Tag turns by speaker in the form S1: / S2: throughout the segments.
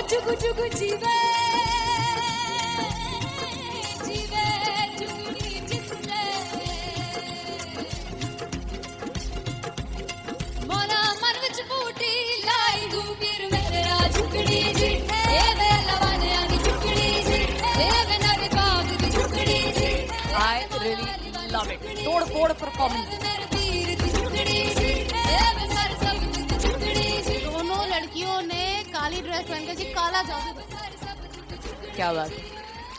S1: जुग जुग जीवे जीवे जुगनी जिसने मोरा मन विच बूटी लाई दूबीर मेरा झुकड़ी जी ए वे लवाने आनी झुकड़ी जी ए वे नवी बाग दी झुकड़ी जी
S2: I really love it. तोड़ फोड़ परफॉर्मेंस।
S3: दोनों लड़कियों ने काली ड्रेस पहनकर जी काला जादू
S2: क्या बात है।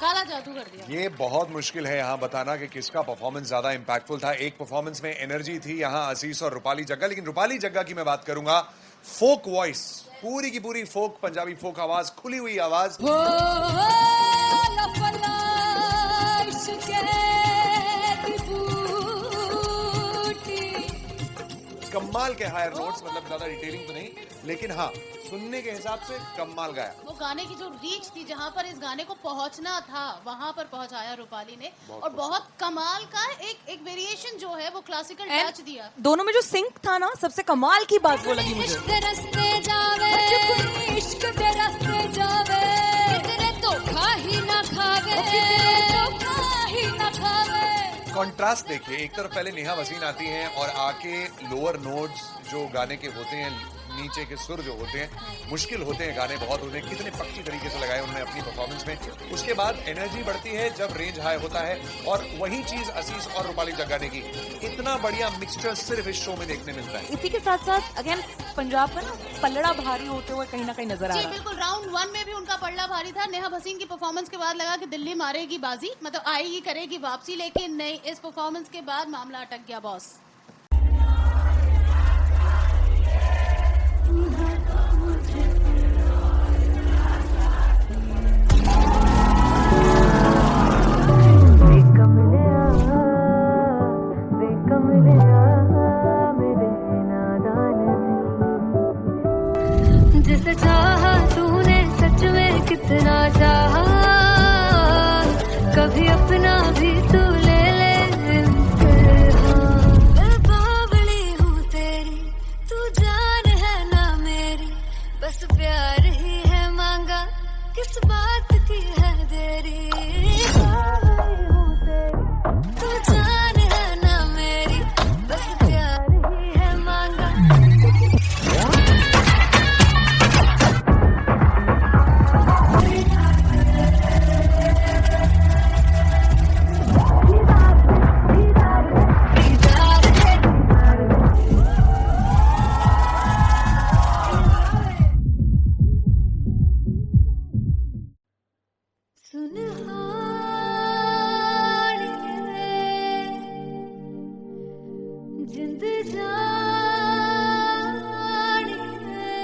S3: काला जादू कर दिया।
S4: ये बहुत मुश्किल है यहाँ बताना कि किसका परफॉर्मेंस ज्यादा इंपैक्टफुल था। एक परफॉर्मेंस में एनर्जी थी यहाँ असीस और रूपाली जग्गा, लेकिन रूपाली जग्गा की मैं बात करूंगा फोक वॉइस, पूरी की पूरी फोक, पंजाबी फोक आवाज, खुली हुई आवाज। कमाल के हायर नोट्स, मतलब ज्यादा डिटेलिंग तो नहीं, लेकिन हाँ सुनने के हिसाब से कमाल गाया।
S3: वो गाने की जो रीच थी, जहाँ पर इस गाने को पहुंचना था वहां पर पहुंचाया रूपाली ने, और बहुत कमाल का एक वेरिएशन जो है वो क्लासिकल टच दिया।
S2: दोनों में जो सिंक था ना, सबसे कमाल की बात वो लगी मुझे।
S1: इश्क दे रस्ते जावे इश्क दे रस्ते जावे तेरे धोखा ही ना खावे धोखा ही ना खावे।
S4: कॉन्ट्रास्ट देखिए, एक तरफ पहले नेहा वसीन आती हैं और आके लोअर नोट्स जो गाने के होते हैं, नीचे के सुर जो होते हैं, मुश्किल होते हैं गाने बहुत होते हैं, कितने पक्की तरीके से लगाए उन्होंने अपनी परफॉर्मेंस में। उसके बाद एनर्जी बढ़ती है जब रेंज हाई होता है, और वही चीज असीस और रूपाली जग्गा ने की। इतना बढ़िया मिक्सचर सिर्फ इस शो में देखने मिलता है।
S2: इसी के साथ साथ अगेन पंजाब का ना पलड़ा भारी होते हुए कहीं ना कहीं नजर आ
S3: जी
S2: रहा है।
S3: बिल्कुल, राउंड 1 में भी उनका पलड़ा भारी था। नेहा भसीन की परफॉर्मेंस के बाद लगा कि दिल्ली मारेगी बाजी, मतलब आएगी करेगी वापसी, लेकिन नहीं, इस परफॉर्मेंस के बाद मामला अटक गया बॉस।
S1: जिसे चाहा तूने सच में कितना चाहा, कभी अपना भी तू ले ले इम्तिहान। मैं बावली हूँ तेरी, तू जान है ना मेरी, बस प्यार ही है मांगा, किस बात की है देरी। बावली हूँ तेरी, तू जान है ना मेरी, बस प्यार ही है मांगा। जिंद जानी है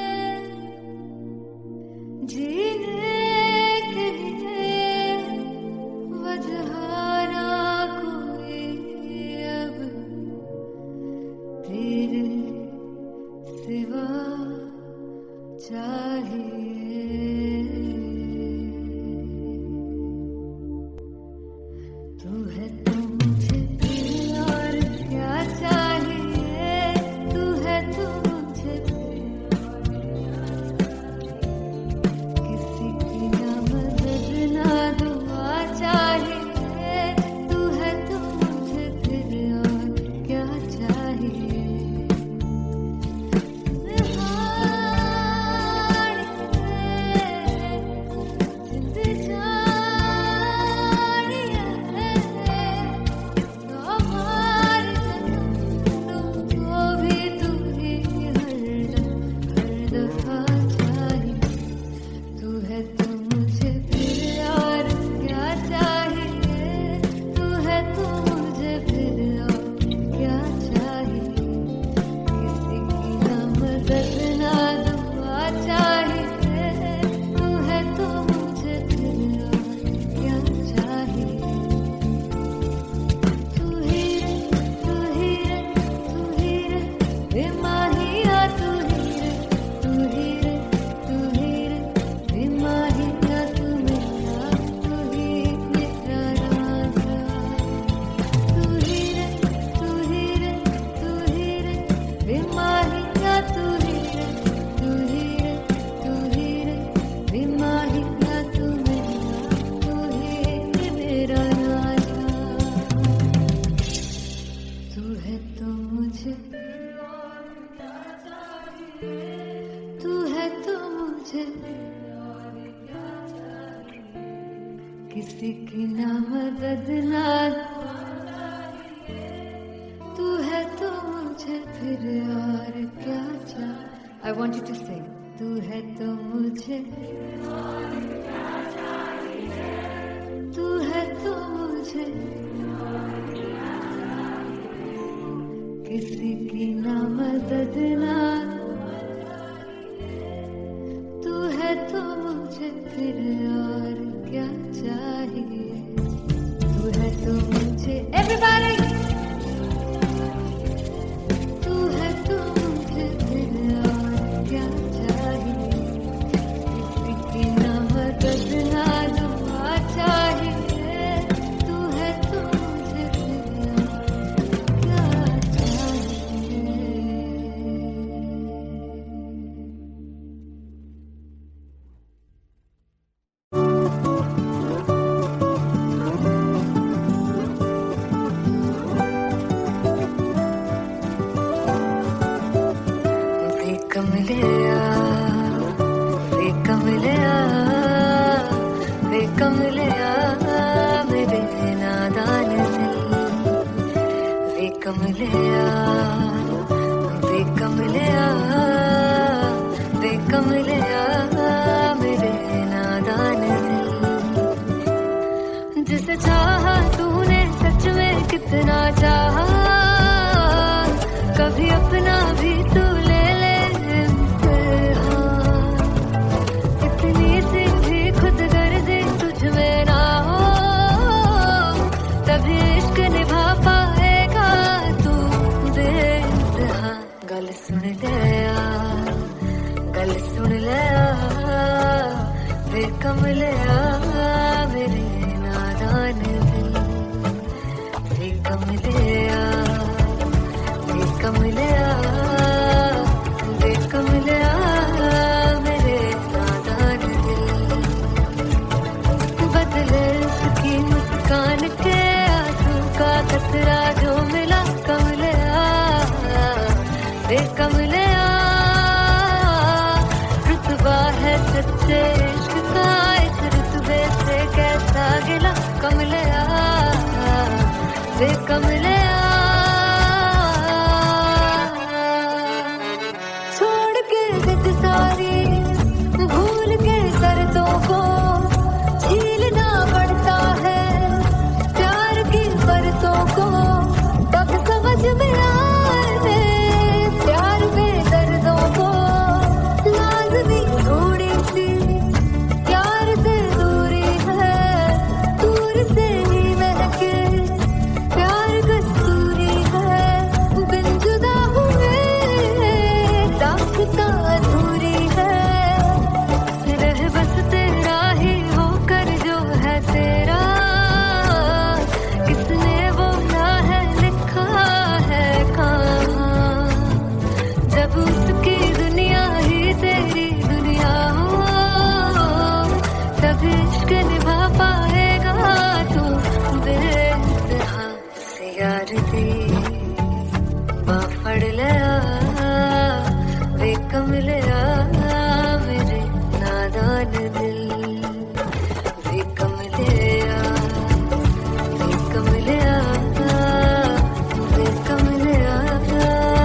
S1: जीने के लिए वजह ना कोई अब तेरे सिवा चाहिए। तू है तो मुझे और क्या चाहिए, तू है तो मुझे किसी की ना मदद ना दुआ चाहिए, तू है तो मुझे फिर और क्या चाहिए। मुझे किसी की ना मदद ना तू है तो मुझे फिर और क्या चाह I want you to sing तू है तो मुझे तू है तो मुझे किसी की ना मदद ना तू है तो मुझे फिर और क्या चाहिए तू है तो मुझे everybody तू है तो मुझे फिर और क्या चाहिए किसी की ना मदद ना दुआ चाहिए तू है तो मुझे फिर और क्या चाहिए वे कमलिया मेरे नादान दिल वे कमलिया मेरे नादान दिल जिसे चाहा तूने सच में कितना चाहा कभी अपना भी तू ले ले इम्तिहान इतनी सी भी खुद गर्जी तुझ में ना हो तभी इश्क निभा पाएगा तू बेइंतहा गल सुन ले वे कमलिया मेरे नादान दिल वे कमलिया मेरे नादान दिल बदले उसकी मुस्कान के आंसू का कतरा जो मिला कमलिया वे कमलिया रुतबा है सच्चे इश्क का इस रुतबे से कैसा गिला कमलिया वे कमलिया छोड़ के जिद सारी भूल के शर्तों को झीलना पड़ता है प्यार की परतों को तब समझ में आए प्यार में दर्दों को लाज़मी थोड़ी सी प्यार से दूरी है दूर से ही महके प्यार कस्तूरी है बिन जुदा हुए दास्तां अधूरी है रह बस तेरा ही होकर जो है तेरा किसने बोला है लिखा है कहाँ जब उसकी दुनिया ही तेरी दुनिया हो तब इश्क निभा पाएगा तू बेइंतहा से यार दी बाफड़ लिया वे कमलिया मेरे नादान दिल वे कमलिया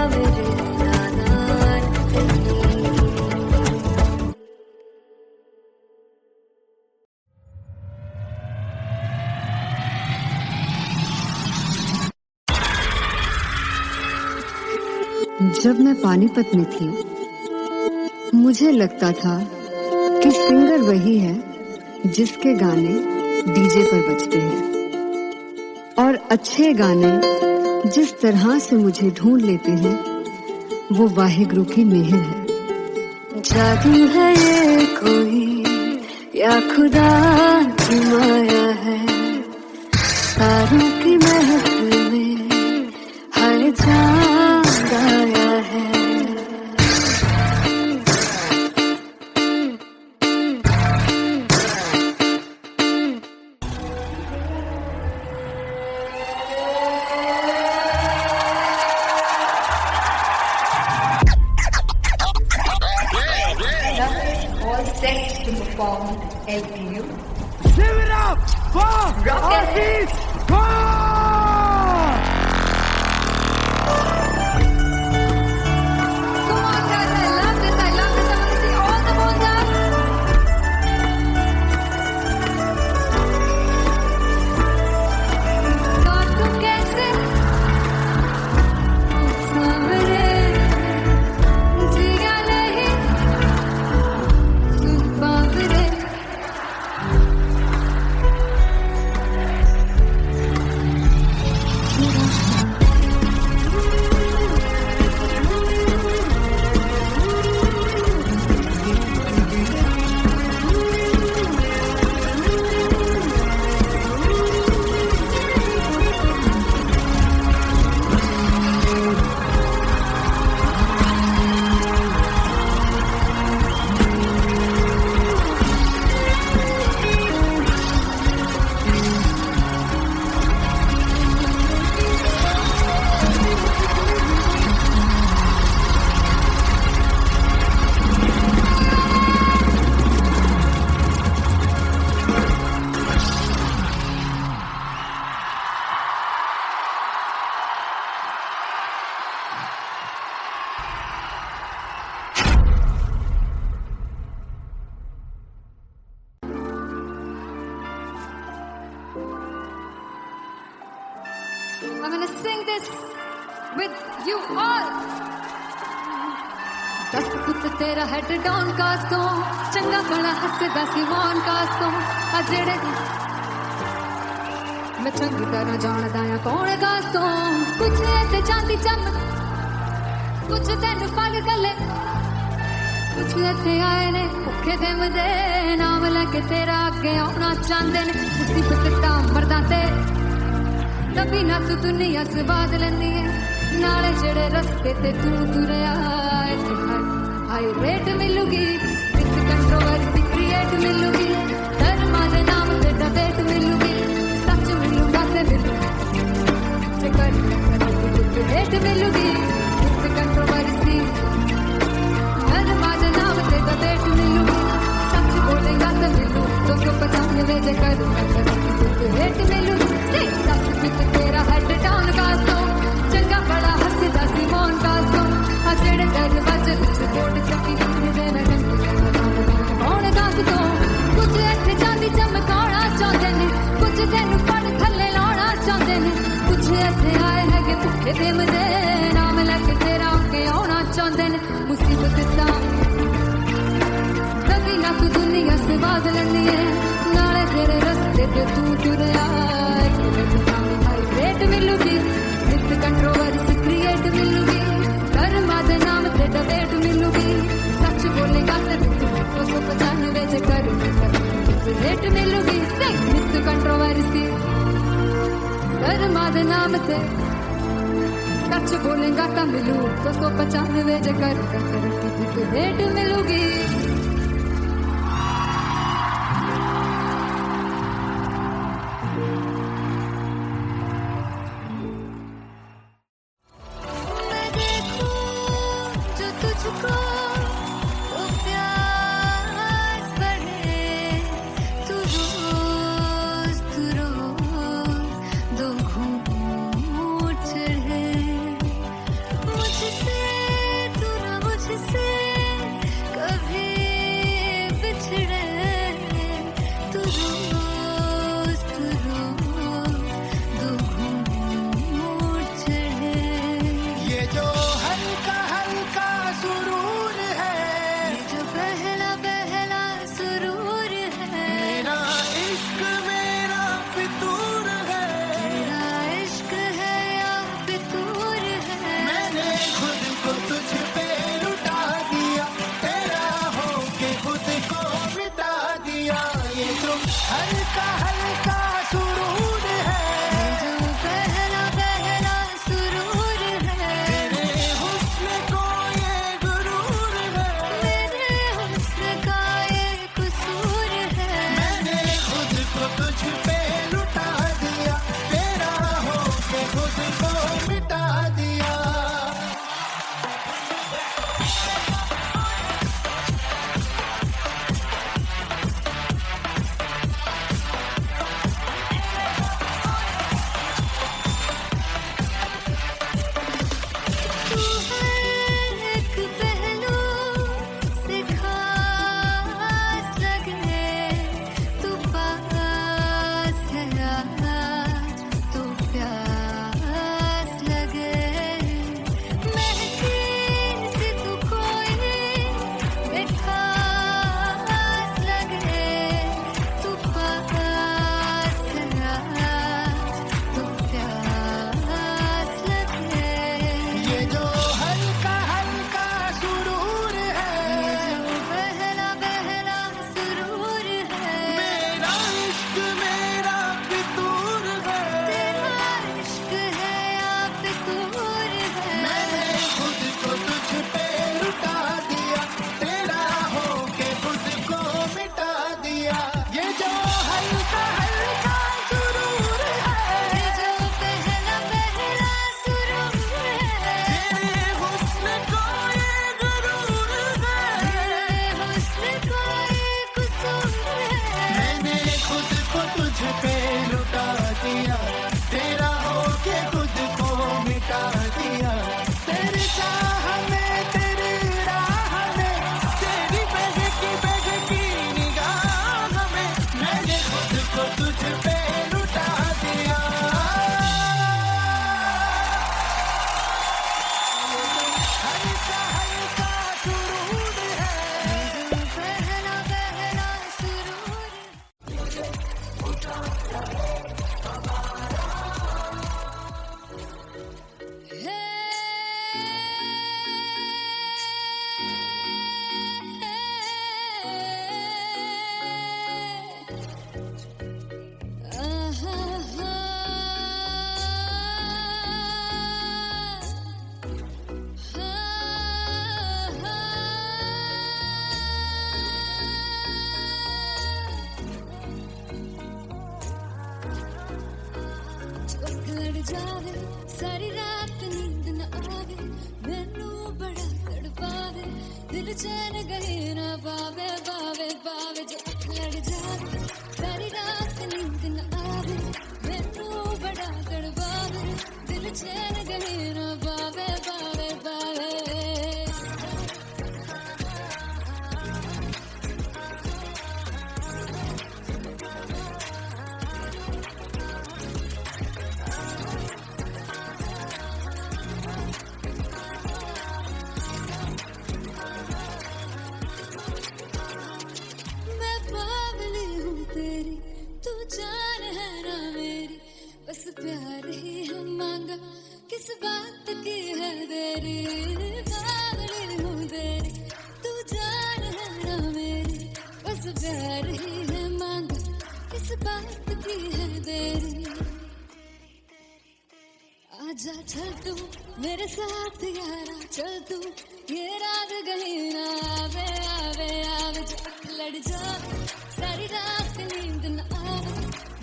S1: मेरे नादान दिल जब मैं पानीपत में थी मुझे लगता था कि सिंगर वही है जिसके गाने डीजे पर बजते हैं और अच्छे गाने जिस तरह से मुझे ढूंढ लेते हैं वो वाहिगुरु की मेहर है जादू है ये कोई या खुदा की माया है तारों की महफिल में हर चांद आया है
S2: all
S1: LPU.
S5: Give it up for Ashish Khan!
S1: Come on, guys, I love this. I want to see all the balls up. God, tu kaise samre jiya nahi sun baavre. I'm gonna sing this with you all. दस पुत तेरा head down कास तो चंगा बड़ा हसदा सी one कास तो आ जेड़े मैं चंगी तरह जानदा आ कौन कास तो कुछ ते चांदी चम कुछ तेन पग गले कुछ इत्थे आए ने भुखे दे मदे नाम लेके तेरा अगे आना चाहंदे ने मुसीबत ता मरदा ते तभी ना तू दुनिया स्वाद लेंदी है नाले जेड़े रस्ते ते तू तुरया हाई रेट मिलूगी विद कंट्रोवर्सी क्रिएट मिलूगी धर्मा दे नाम ते डिबेट मिलूगी सच मिलूगा ते मिलूगी रेट मिलूगी विद कंट्रोवर्सी धर्मा दे नाम ते डिबेट मिलूगी सच बोलेगा ते मिलू 295 जे करूंगा रेट मिलूगी दस पुत तेरा हेड डाउन कास तो चंगा बड़ा हसदा सी मोहन कास तो आ जेड़े दरवाजे विच बोर्ड चक्की दे मैं कौन कास तो कुछ इत्थे चांदी चमकाना चाहते ने कुछ तेनू पड़ थल्ले लाना चाहते ने कुछ इत्थे आए है कि भुखे दे मदे नाम लेके तेरा अगे आना चाहते ने मुसीबत ता तभी ना तू दुनिया स्वाद लेंदी है नाले तेरे रस्ते ते तू तुरया रेट मिलूगी विद कंट्रोवर्सी क्रिएट मिलूगी धर्मा दे नाम ते डिबेट मिलूगी सच बोलेगा ते 295 जे करूंगा रेट मिलूगी विद कंट्रोवर्सी धर्मा दे नाम ते सच बोलेगा ता मिलू 295 जे करूंगा रेट मिलूगी मुझसे कभी दिल चैन गए ना बावे बावे बावे जो अख लड़ जावे सारी रात नींद न आवे मैनू बड़ा तड़पावे दिल चैन गए ना बावे बावे बावे मैं बावली हूँ तेरी तू जान है ना मेरी बस प्यार ही है मांगा किस बात की है देरी बावली हूँ तेरी तू जान है ना मेरी बस प्यार ही है मांगा किस बात की है देरी आजा चल तू मेरे साथ यारा चल तू ये रात गई ना आवे आवे आवे जो अख लड़ जावे सारी रात नींद न आवे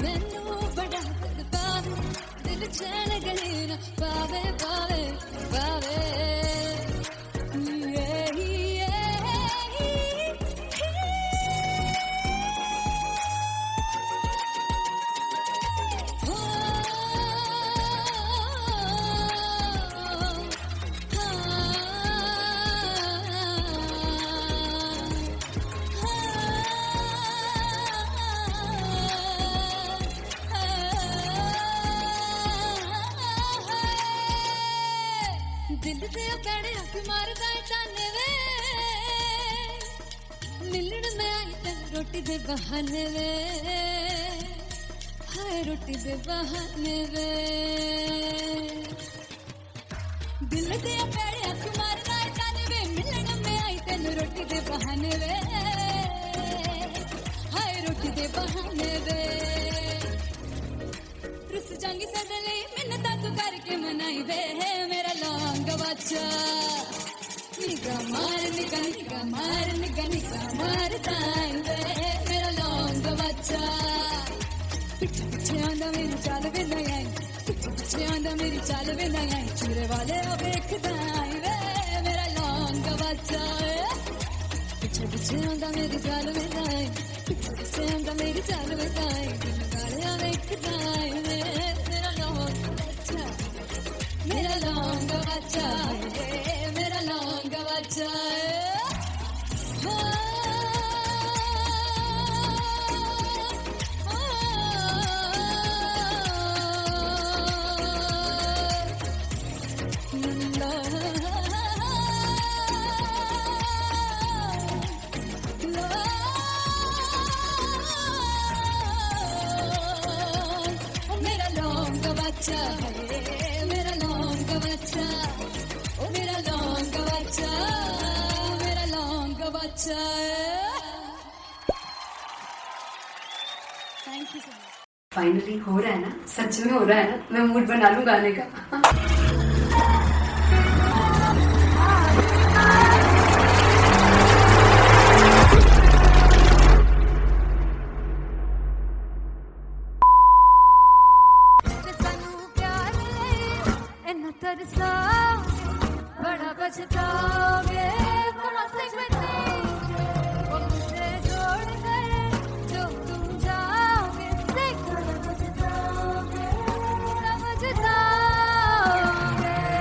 S1: मैनू बड़ा तड़पावे दिल चैन गई ना पावे पावे पावे दिल से पैड़े हक मारदा ताने वे मिलन में आई तेन रोटी दे बहाने वे हाय रोटी दे बहाने वे दिल से पैड़े हक मारदा ताने वे मिलन में आई तेन रोटी दे बहाने वे हाय रोटी दे बहाने वे रुस जांगी सदले मिन्नतां तू करके मनाई वे मेरा लौंग बच्चा निगा मार ताई वे मेरा लौंग बच्चा पिछे पिछे आंदा मेरी चाल वे नहीं आई पिछे पिछे आंदा मेरी चाल वे नहीं आई चूरे वाले वेखदा आई वे मेरा लौंग बच्चा पिछे पिछे आंदा मेरी चाल वे नहीं आई पिछे पिछे आंदा मेरी चाल वे नहीं आई दिल वाले वेखदा आई वे मेरा लौंग बच्चा मेरा लौंग बच्चा मेरा लौंग बच्चा मेरा लौंग बच्चा मेरा लौंग बच्चा ओ मेरा लौंग बच्चा मेरा लौंग बच्चा thank you so much
S6: finally हो रहा है ना, सच में हो रहा है ना, मैं मूड बना लूं गाने का।
S1: बड़ा बचताओगे बड़ा से वो मुझे जोड़ गए जो तुम जाओगे से बड़ा बचताओगे बड़ा बचताओगे।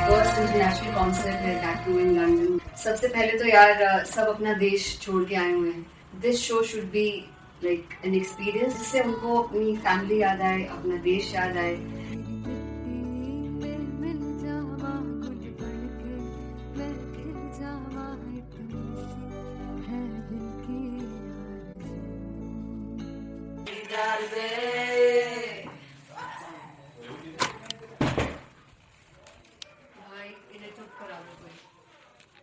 S6: फर्स्ट इंटरनेशनल कॉन्सर्ट है टैटू इन लंदन। सबसे पहले तो यार सब अपना देश छोड़ के आए हुए हैं। This show should be like an experience जिससे उनको अपनी फैमिली याद आए, अपना देश याद आए।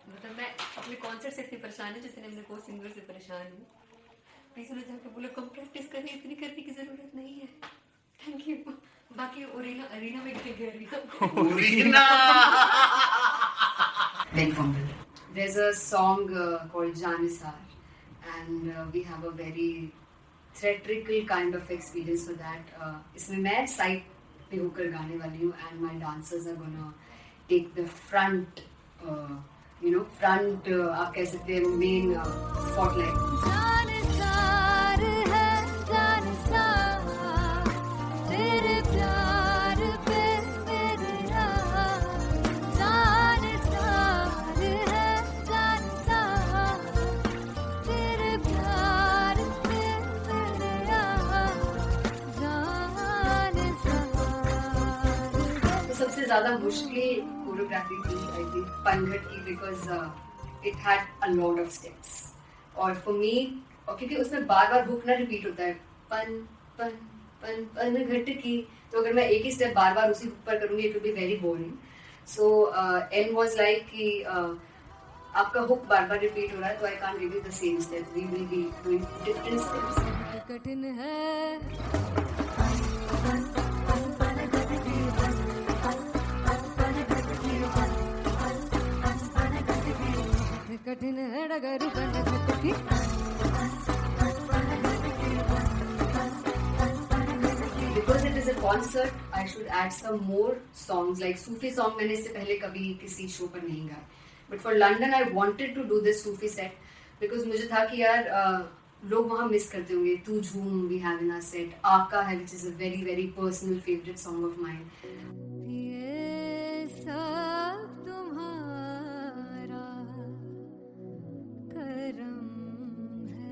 S6: मतलब मैं अपने कॉन्सर्ट से इतनी परेशान हूँ जैसे मैं को सिंगर से परेशान हूँ। प्लीज उन्हें जाके बोलो कम प्रैक्टिस करनी, इतनी करने की जरूरत नहीं है। Thank you. बाकी अरीना में गई There's a song called Janisar and we have a very theatrical kind of experience for that. इसमें मैं साइड पे होकर गाने वाली हूँ and my dancers are gonna take the front front आप कह सकते हैं मेन स्पॉटलाइट।
S1: जानसार है जानसार तेरे प्यार पे मेरे यार, जानसार है जानसार तेरे प्यार पे मेरे यार, जानसार।
S6: तो सबसे ज्यादा मुश्किल कोरियोग्राफी थी आई थिंक पनघट की, because it had a lot of steps. और फॉर मी, और क्योंकि उसमें बार बार हुक ना रिपीट होता है, पन पन पन पनघट की, तो अगर मैं एक ही स्टेप बार बार उसी हुक पर करूंगी it will be very boring. So and was like कि आपका हुक बार बार रिपीट हो रहा है, तो I can't give you the same step, we will be doing different steps.
S1: कठिन है कठिन है डगर पनघट की।
S6: Because it is a concert, I should add some more songs. Like Sufi song मैंने इससे पहले कभी किसी शो पर नहीं गाया. But for London, I wanted to do this Sufi set because मुझे था कि यार लोग वहाँ मिस करते होंगे. तू झूम we have in our set. आका है which is a very very personal favorite song of mine.
S1: ये सब तुम्हारा करम है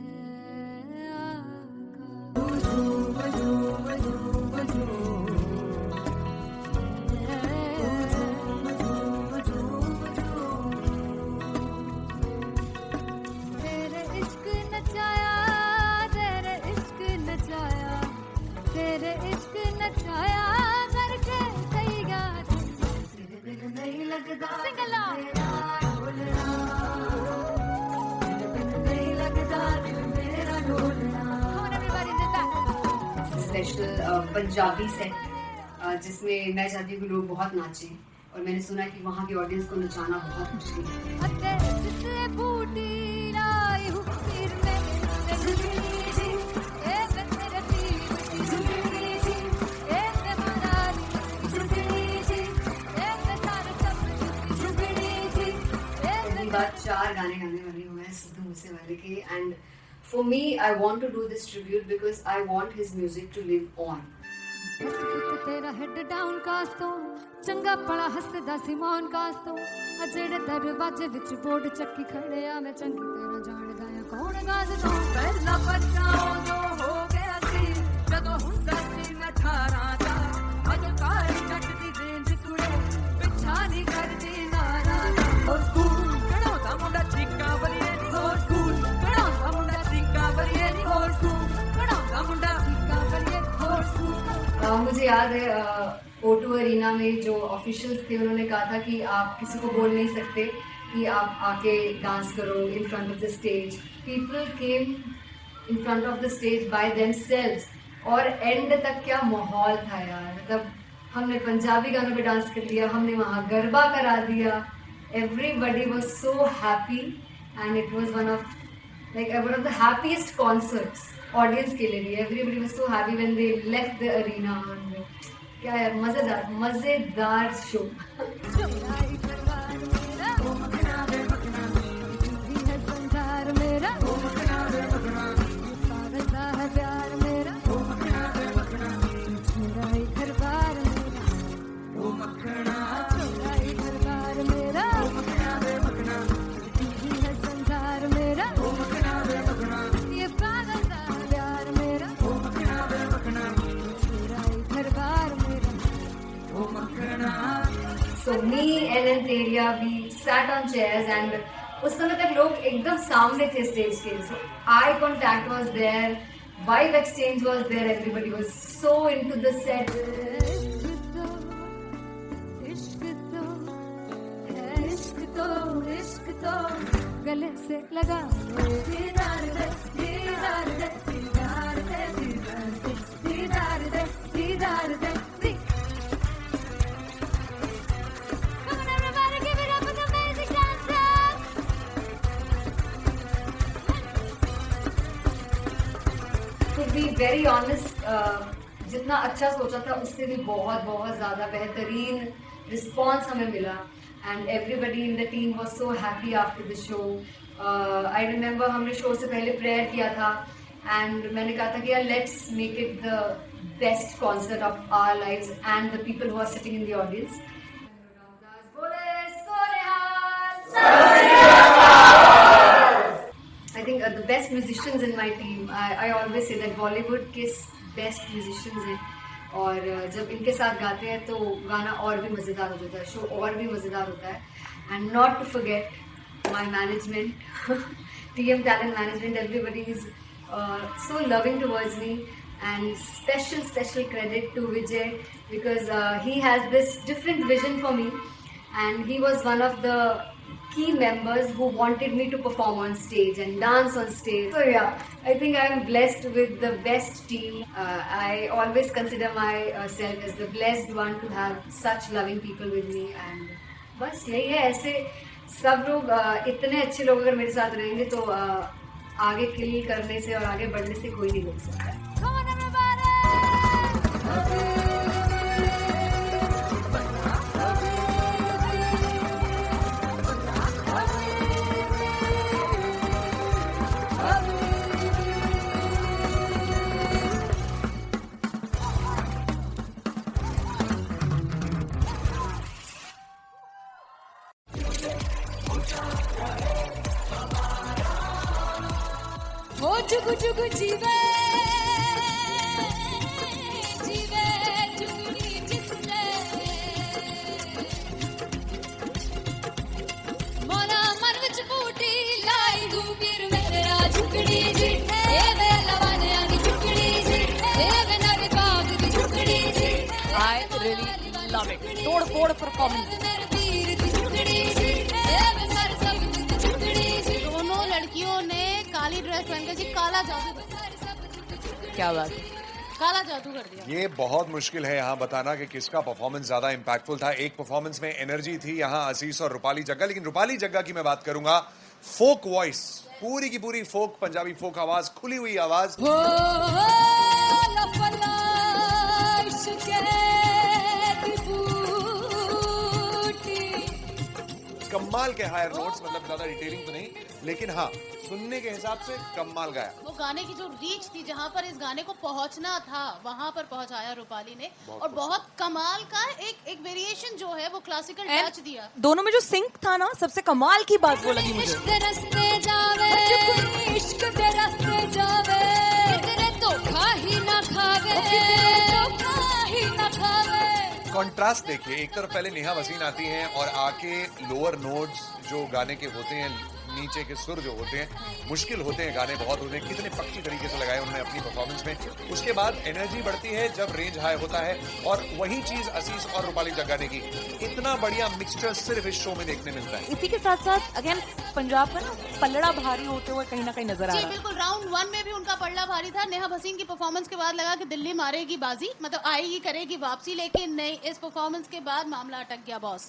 S1: तेरे इश्क नचाया, तेरे इश्क नचाया, तेरे इश्क नचाया करके तैयार तेरे बिन नहीं लगता सिंगला तेरे बिन नहीं लगता दिल मेरा ढोलना। Come on everybody, do that.
S6: Special Punjabi set जिसमें मैं चाहती हूँ कि लोग बहुत नाचें, और मैंने सुना कि वहाँ की ऑडियंस को नचाना बहुत मुश्किल है।
S1: अते जिससे बूटी लाई हूँ सिर में झुमरी जी, ए मैं तेरे दिल की झुमरी जी, ए मैं मरारी की झुमरी जी, ए मैं सारे सब की झुमरी जी, ए
S6: पहली बार 4 गाने गाने वाली हूँ मैं सिद्धू मूसेवाले के, and for me I want to do this tribute because I want his music to live on.
S1: बस पुत तेरा हेड डाउन कास तो चंगा पड़ा हसदा सिमोन कास तो अजेड़े दरवाजे विच बोर्ड चक्की खड़े आ मैं चंगी तेरा जानदा आ कौन गाज तो पहला बच्चा जो हो गया सी जदों हुंदा सी मैं 18 दा अज काली जट दी रेंज कुड़े पिछा नहीं करदी नारा हो स्कूल कढ़ाउंदा मुंडा चीका बलिए नी हो स्कूल कढ़ाउंदा मुंडा चीका बलिए नी हो स्कूल कढ़ाउंदा मुंडा चीका बलिए हो स्कूल।
S6: मुझे याद है O2 अरीना में जो ऑफिशियल्स थे उन्होंने कहा था कि आप किसी को बोल नहीं सकते कि आप आके डांस करो in front of the stage. People came in front of the stage by themselves, और एंड तक क्या माहौल था यार, मतलब हमने पंजाबी गानों पे डांस कर लिया, हमने वहाँ गरबा करा दिया, everybody was so happy and it was one of the happiest concerts audience के लिए भी। Everybody was so happy when they left the arena. क्या यार, मजेदार शो।
S1: संसार मेरा है प्यार मेरा मेरा ही घर बार मेरा ही घर बार मेरा है संसार मेरा ये पागल सा प्यार मेरा मेरा ही घर बार मेरा।
S6: So me and Antelia, we sat on chairs and उस समय तक लोग एकदम सामने थे स्टेज के, so eye contact was there, vibe exchange was there, everybody was so into the set.
S1: इश्क तो गले से लगा दीदार दे दीदार दे दीदार दे दीदार दे दीदार दे। Come on everybody, give it up for the amazing dancers.
S6: To be very honest, जितना अच्छा सोचा था उससे भी बहुत बहुत ज़्यादा बेहतरीन रिस्पॉन्स हमें मिला, and everybody in the team was so happy after the show. I remember हमने शो से पहले प्रेयर किया था and मैंने कहा था कि यार let's make it the best concert of our lives and the people who are sitting in the audience. I think the best musicians in my team. I always say that Bollywood के best musicians हैं और जब इनके साथ गाते हैं तो गाना और भी मज़ेदार हो जाता है, शो और भी मज़ेदार होता है. And not to forget my management, TM Talent Management, everybody is so loving towards me, and special credit to Vijay because he has this different vision for me, and he was one of the key members who wanted me to perform on stage and dance on stage. So yeah, I think I am blessed with the best team. I always consider myself as the blessed one to have such loving people with me, and बस यही है. ऐसे सब लोग इतने अच्छे लोग अगर मेरे साथ रहेंगे तो आगे किल करने से और आगे बढ़ने से कोई नहीं रोक सकता है.
S1: हो जुगु जुगु जीवे जीवे जुगनी जिसने मोरा मन विच बूटी लाई गुबीर मेरे झुकड़ी जी ए वे लवाने आगी झुकड़ी जी ए वे नवी बाग की झुकड़ी जी.
S2: I really love it. तोड़ performance.
S1: मेरे वीर की झुकड़ी जी ए वे सर सब की झुकड़ी जी.
S3: दोनों लड़कियों ने काली ड्रेस पहनकर जी काला जादू
S2: क्या बात.
S3: काला जादू कर दिया.
S4: ये बहुत मुश्किल है यहाँ बताना कि किसका परफॉर्मेंस ज्यादा इंपैक्टफुल था. एक परफॉर्मेंस में एनर्जी थी यहाँ असीस और रूपाली जग्गा, लेकिन रूपाली जग्गा की मैं बात करूंगा. फोक वॉइस, पूरी की पूरी फोक, पंजाबी फोक आवाज, खुली हुई आवाज.
S1: हो लफला इश्क़ की बूटी.
S4: कमाल के हायर नोट्स, मतलब ज्यादा डिटेलिंग तो नहीं, लेकिन हाँ सुनने के हिसाब से कमाल गाया.
S3: वो गाने की जो रीच थी, जहाँ पर इस गाने को पहुंचना था वहां पर पहुंचाया रूपाली ने. और बहुत कमाल का एक वेरिएशन जो है वो क्लासिकल टच दिया.
S2: दोनों में जो सिंक था ना, सबसे कमाल की बात वो लगी मुझे.
S1: इश्क़ रस्ते जावे इश्क़ दे रस्ते जावे कितने धोखा ही ना खावे धोखा ही ना खावे.
S4: कॉन्ट्रास्ट देखिए, एक तरफ पहले नेहा वसीन आती हैं और आके लोअर नोट्स जो गाने के होते हैं, नीचे के सुर जो होते हैं, मुश्किल होते हैं गाने बहुत होते हैं, कितने पक्की तरीके से लगाए उन्होंने अपनी परफॉर्मेंस में. उसके बाद एनर्जी बढ़ती है जब रेंज हाई होता है, और वही चीज असीस और रूपाली जग्गा ने की. इतना बढ़िया मिक्सचर सिर्फ इस शो में देखने मिलता है.
S2: इसी के साथ साथ अगेन पंजाब का ना पल्लड़ा भारी होते हुए कहीं ना कहीं नजर आ
S3: जी
S2: रहा है.
S3: बिल्कुल. राउंड 1 में भी उनका पल्ला भारी था. नेहा भसीन की परफॉर्मेंस के बाद लगा कि दिल्ली मारेगी बाजी, मतलब आएगी करेगी वापसी, लेकिन नहीं, इस परफॉर्मेंस के बाद मामला अटक गया बॉस.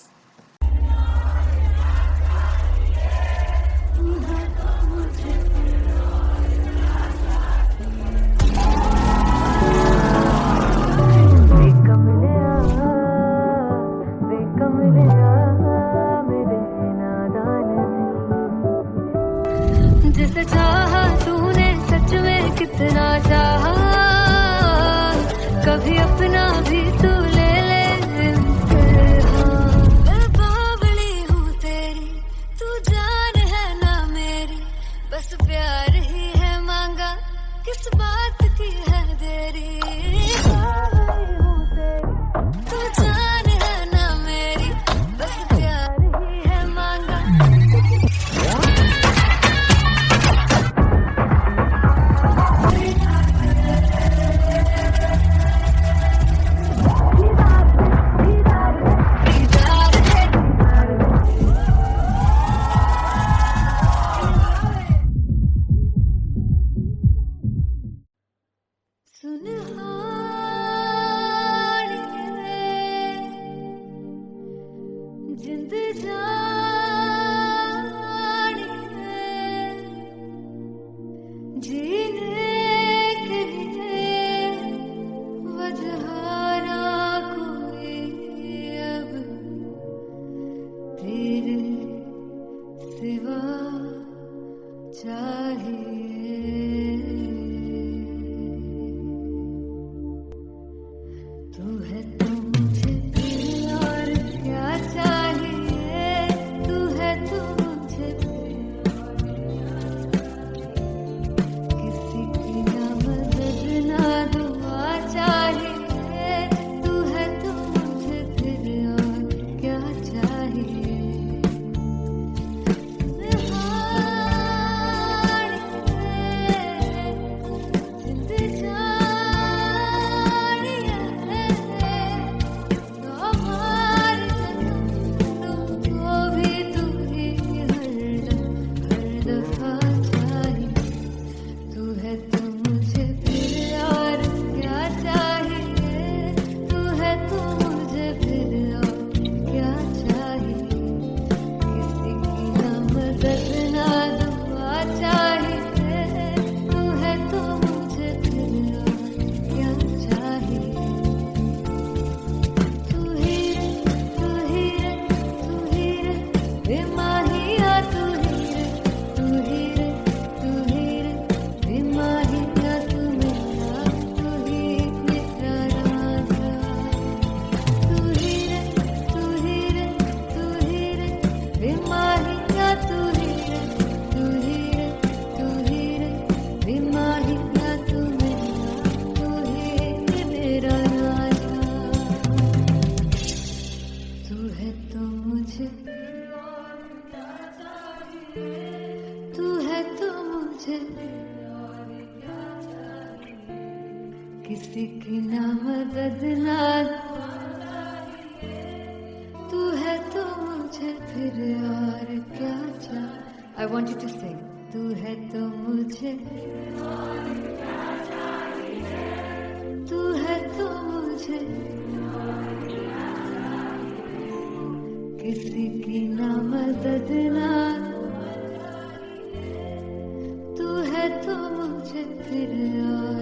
S1: जिसे चाहा तूने सच में कितना चाहा, कभी अपना भी तू ले ले इम्तिहान. मैं बावली हूँ तेरी, तू जान है ना मेरी, बस प्यार ही है मांगा, किस बात की है देरी. बावली हूँ तेरी, तू जान है ना मेरी, बस प्यार ही है मांगा. चाहिए, तू है तो मुझे फिर और क्या चाहिए, तू है तो मुझे किसी की ना मदद ना दुआ चाहिए, तू है तो मुझे फिर और क्या चाहिए। किसी की ना मदद ना तू है तो मुझे फिर और क्या चाहिए। I want you to sing. तू है तो मुझे तू है तो मुझे किसी की ना मदद ना तू है तो मुझे फिर और